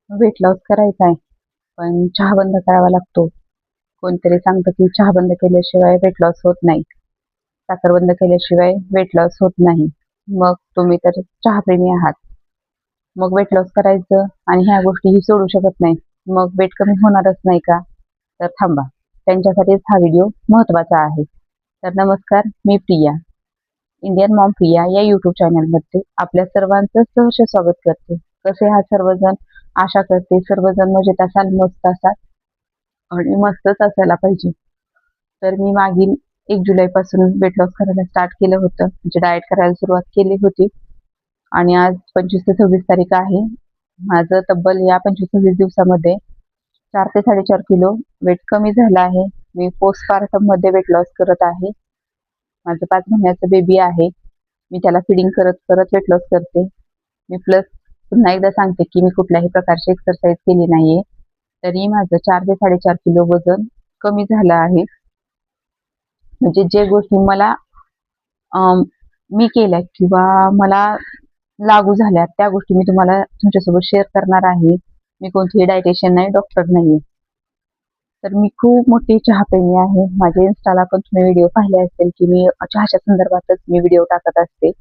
Weight loss करायचा आहे, पण चहा बंद करावा लागतो. कोणतरी सांगतं की चहा बंद केल्याशिवाय वेट लॉस होत नाही. साखर बंद केल्याशिवाय वेट लॉस होत नाही. मग तुम्ही तर चहाप्रेमी आहात. मग वेट लॉस करायचं आणि ह्या गोष्टीही सोडू शकत नाही. मग वेट कमी होणारच नाही का? तर थांबा. त्यांच्यासाठीच हा व्हिडिओ महत्त्वाचा आहे. तर नमस्कार, मी प्रिया. इंडियन मॉम प्रिया या यूट्यूब चॅनलमध्ये आपल्या सर्वांचं सहर्ष स्वागत करते. कसे आहात सर्वजण? आशा करते सर्वजण मजेत असाल, मस्त असाल आणि मस्तच असायला पाहिजे. तर मी मागील 1 जुलैपासून वेट लॉस करायला स्टार्ट केलं होतं. म्हणजे डाएट करायला सुरुवात केली होती आणि आज 25 ते 26 तारीख आहे. माझं तब्बल या 25-26 दिवसामध्ये 4 ते 4.5 किलो वेट कमी झालं आहे. मी पोस्टपार्टममध्ये वेट लॉस करत आहे. माझं 5 महिन्याचं बेबी आहे. मी त्याला फीडिंग करत करत वेट लॉस करते. मी प्लस पुन्हा एकदा सांगते की मी कुठल्याही प्रकारची एक्सरसाइज केली नाहीये. तरी माझं 4 ते 4.5 किलो वजन कमी झालं आहे. म्हणजे जे गोष्टी मला मी केल्या किंवा मला लागू झाल्या त्या गोष्टी मी तुम्हाला तुमच्यासोबत शेअर करणार आहे. मी कोणतीही डायटिशियन नाही, डॉक्टर नाहीये. तर मी खूप मोठी चहाप्रेमी आहे. माझ्या इन्स्टाला पण तुम्ही व्हिडिओ पाहिले असेल की मी चहाच्या संदर्भातच मी व्हिडिओ टाकत असते.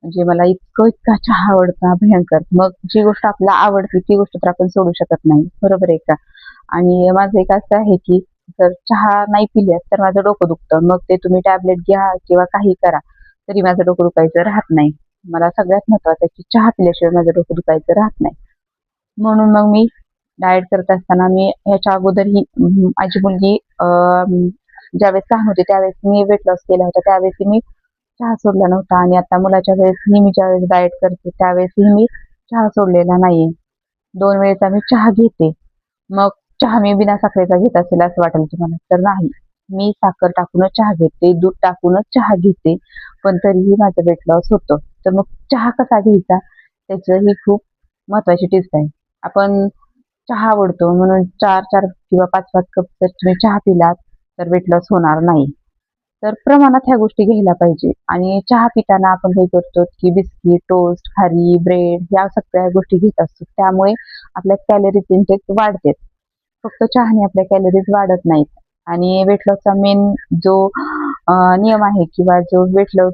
म्हणजे मला इतका चहा आवडता भयंकर. मग जी गोष्ट आपल्याला आवडते ती गोष्ट तर आपण सोडू शकत नाही. बरोबर आहे का? आणि माझं एक असं आहे की जर चहा नाही पिल्यास तर माझं डोकं दुखतं. मग ते तुम्ही टॅबलेट घ्या किंवा काही करा, तरी माझं डोकं दुखायचं राहत नाही. मला सगळ्यात महत्त्वाचं आहे की चहा पिल्याशिवाय माझं डोकं दुखायचं राहत नाही. म्हणून मग मी डाएट करत असताना मी ह्याच्या अगोदर ही माझी मुलगी ज्यावेळेस लहान होती त्यावेळेस मी वेट लॉस केला होता. त्यावेळेस मी चहा सोडला नव्हता आणि आता मुलाच्या वेळेसही मी ज्यावेळेस डाएट करते त्यावेळेसही मी चहा सोडलेला नाहीये. 2 वेळेचा मी चहा घेते. मग चहा मी बिना साखरेचा घेत असेल असं वाटेल तुम्हाला, तर नाही. मी साखर टाकूनच चहा घेते, दूध टाकूनच चहा घेते, पण तरीही माझं वेट लॉस होतं. तर मग चहा कसा घ्यायचा त्याची ही खूप महत्त्वाची टिप्स आहे. आपण चहा आवडतो म्हणून 4-4 किंवा 5-5 कप जर तुम्ही चहा पिलात तर वेट लॉस होणार नाही. तर प्रमाणात ह्या गोष्टी घ्यायला पाहिजे आणि चहा पिताना आपण काय करतो की बिस्किट, टोस्ट, खारी, ब्रेड या सगळ्या गोष्टी घेत असतो. त्यामुळे आपल्या कॅलरीज इंटेक वाढते. फक्त चहाने आपल्या कॅलरीज वाढत नाहीत आणि वेट लॉसचा मेन जो नियम आहे किंवा जो वेट लॉस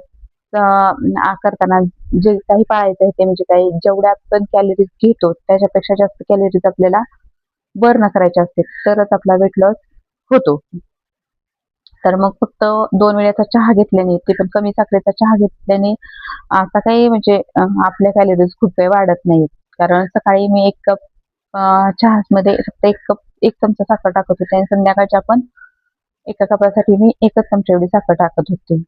करताना जे काही पाळायचं आहे ते म्हणजे काय, जेवढ्या आपण कॅलरीज घेतो त्याच्यापेक्षा जास्त कॅलरीज आपल्याला बर्न करायचे असते तरच आपला वेट लॉस होतो. तर मग फक्त 2 वेळेचा चहा घेतल्याने ते पण कमी साखरेचा चहा घेतल्याने आता काही म्हणजे आपल्या कॅलरीज खूप काही वाढत नाहीत. कारण सकाळी मी 1 कप चहामध्ये फक्त 1 चमचा साखर टाकत होते आणि संध्याकाळच्या पण एका कपासाठी मी 1च चमचा एवढी साखर टाकत होते.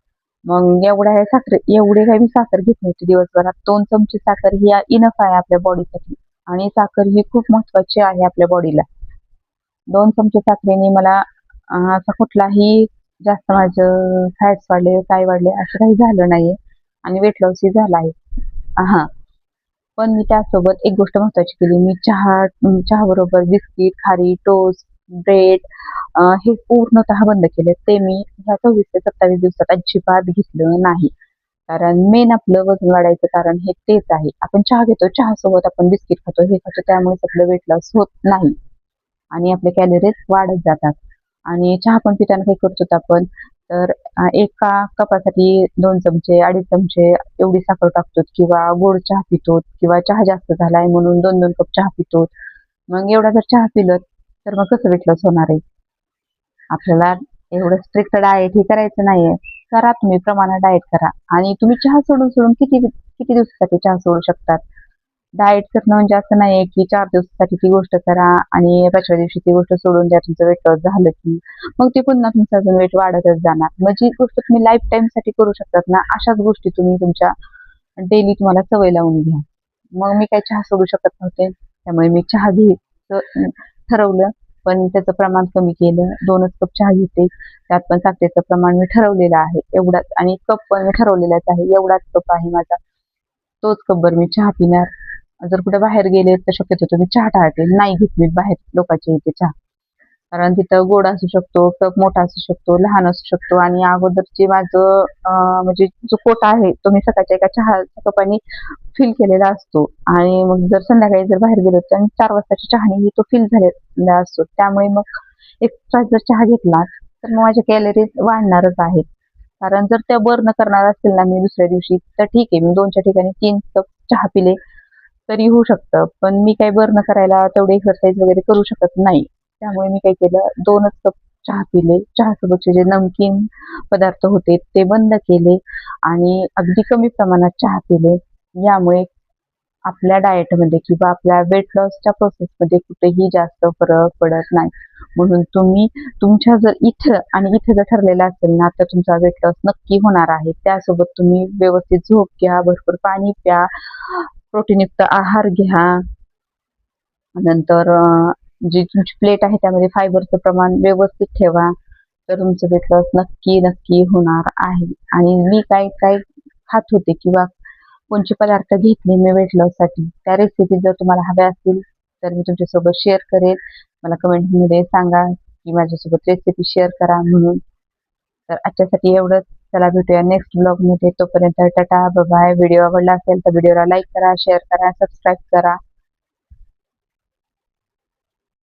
मग एवढे काही मी साखर घेत नव्हते दिवसभरात. 2 चमचे साखर ही इनफ आहे आपल्या बॉडीसाठी आणि साखर ही खूप महत्त्वाची आहे आपल्या बॉडीला. 2 चमचे साखरेने मला असा कुठलाही जास्त माझं फॅट्स वाढले, काय वाढले असं काही झालं नाहीये आणि वेट लॉसही झाला आहे. हां. पण मी त्यासोबत एक गोष्ट महत्त्वाची केली. मी चहाबरोबर बिस्किट, खारी, टोस्ट, ब्रेड हे पूर्णतः बंद केले. ते मी ह्या 24 ते 27 दिवसात अजिबात घेतलं नाही. कारण मेन आपलं वजन वाढायचं कारण हे तेच आहे. आपण चहा घेतो, चहासोबत आपण बिस्किट खातो, हे खातो त्यामुळेच आपलं वेट लॉस होत नाही आणि आपले कॅलरीज वाढत जातात. आणि चहा पण पिताना काय करतो आपण, तर एका कपासाठी 2 चमचे, 2.5 चमचे एवढी साखर टाकतो किंवा गोड चहा पितो किंवा चहा जास्त झालाय म्हणून 2-2 कप चहा पितो. मग एवढा जर चहा पिलं तर मग कसं वेट लॉस होणार आहे? आपल्याला एवढं स्ट्रिक्ट डाएट हे करायचं नाहीये. करा तुम्ही प्रमाणात डाएट करा आणि तुम्ही चहा सोडून सोडून किती किती दिवसासाठी चहा सोडू शकतात? डाएट करणं म्हणजे असं नाहीये की 4 दिवसासाठी ती गोष्ट करा आणि 5व्या दिवशी ती गोष्ट सोडून द्या. तुमचं वेट लॉस झालं की मग ते पुन्हा तुमचं अजून वेट वाढतच जाणार. मग जी गोष्ट तुम्ही लाईफ टाईमसाठी करू शकतात ना, अशाच गोष्टी तुम्ही तुमच्या डेली तुम्हाला सवय लावून घ्या. मग मी काही चहा सोडू शकत नव्हते. त्यामुळे मी चहा घ्यायचं ठरवलं, पण त्याचं प्रमाण कमी केलं. 2च कप चहा घेते. त्यात पण साखरेचं प्रमाण मी ठरवलेलं आहे. एवढाच आणि कप पण मी ठरवलेलाच आहे. एवढाच कप आहे माझा. तोच कपभर मी चहा पिणार. जर कुठे बाहेर गेले तर शक्यतो मी चहा टाळते. नाही घेत मी बाहेर लोकांच्या इथे चहा. कारण तिथं गोड असू शकतो, कप मोठा असू शकतो, लहान असू शकतो आणि अगोदरची माझं म्हणजे जो कोटा आहे तो मी सकाळच्या एका चहाच्या कपाने फिल केलेला असतो आणि मग जर संध्याकाळी जर बाहेर गेलो तर 4 वाजताच्या चहानेही तो फिल झालेला असतो. त्यामुळे मग एक्स्ट्रा जर चहा घेतला तर मग माझ्या कॅलरीज वाढणारच आहेत. कारण जर त्या बर्न करणार असतील ना मी दुसऱ्या दिवशी तर ठीक आहे, मी 2च्या ठिकाणी 3 कप चहा पिले तरी होऊ शकतं. पण मी काही बर्न करायला तेवढी एक्सरसाइज वगैरे करू शकत नाही. त्यामुळे मी काय केलं 2च कप चहा पिले. चहासोबतचे जे नमकीन पदार्थ होते ते बंद केले आणि अगदी कमी प्रमाणात चहा पिले. यामुळे आपल्या डाएटमध्ये किंवा आपल्या वेट लॉसच्या प्रोसेसमध्ये कुठेही जास्त फरक पडत नाही. म्हणून तुम्ही तुमच्या जर इथं आणि इथं जर ठरलेलं असेल ना, तर तुमचा वेट लॉस नक्की होणार आहे. त्यासोबत तुम्ही व्यवस्थित झोप घ्या, भरपूर पाणी प्या, प्रोटीनयुक्त आहार घ्या. नंतर जी तुमची प्लेट आहे त्यामध्ये फायबरचं प्रमाण व्यवस्थित ठेवा. तर तुमचं वेट लॉस नक्की होणार आहे. आणि मी काय खात होते किंवा कोणते पदार्थ घेतले मी वेट लॉससाठी त्या रेसिपी जर तुम्हाला हव्या असतील तर मी तुमच्यासोबत शेअर करेल. मला कमेंटमध्ये सांगा की माझ्यासोबत रेसिपी शेअर करा म्हणून. तर आजच्यासाठी एवढंच. चला भेटूया नेक्स्ट ब्लॉगमध्ये. तोपर्यंत टाटा, बाय बाय. व्हिडिओ आवडला असेल तर व्हिडिओला लाईक करा, शेअर करा, सबस्क्राईब करा.